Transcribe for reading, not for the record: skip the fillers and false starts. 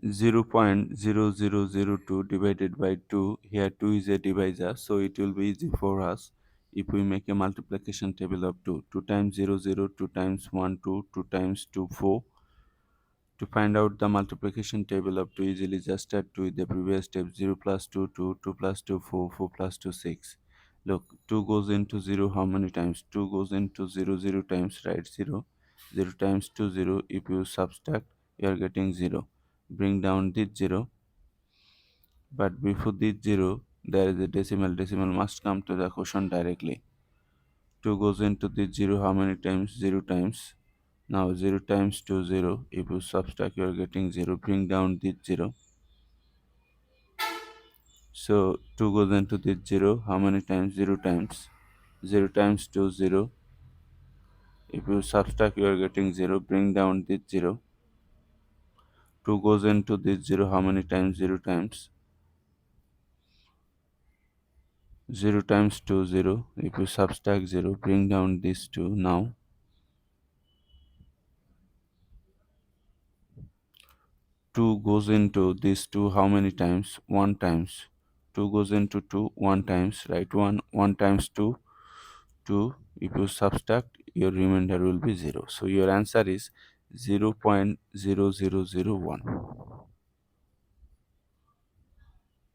0.0002 divided by 2. Here 2 is a divisor, so it will be easy for us if we make a multiplication table of 2. 2 times 0 0, 2 times 1 2, 2 times 2 4. To find out the multiplication table of 2, easily just add 2 with the previous step. 0 plus 2 2, 2 plus 2 4, 4 plus 2 6. Look, 2 goes into 0 how many times? 2 goes into 0 0 times, right? 0. 0 times 2 0. If you subtract, you are getting 0. Bring down this 0, but before this 0 there is a decimal. Decimal must come to the quotient directly. 2 goes into this 0 how many times? 0 times. Now 0 times 2 0. If you subtract, you are getting 0. Bring down this 0. So 2 goes into this 0 how many times? 0 times. 0 times 2 0. If you subtract, you are getting 0. Bring down this 0. 2 goes into this 0 how many times? 0 times. 0 times 2 0. If you subtract 0, bring down this 2. Now 2 goes into this 2 how many times? 1 times. 2 goes into 2 1 times, right? 1 times 2 2. If you subtract, your remainder will be 0. So your answer is 0.0001.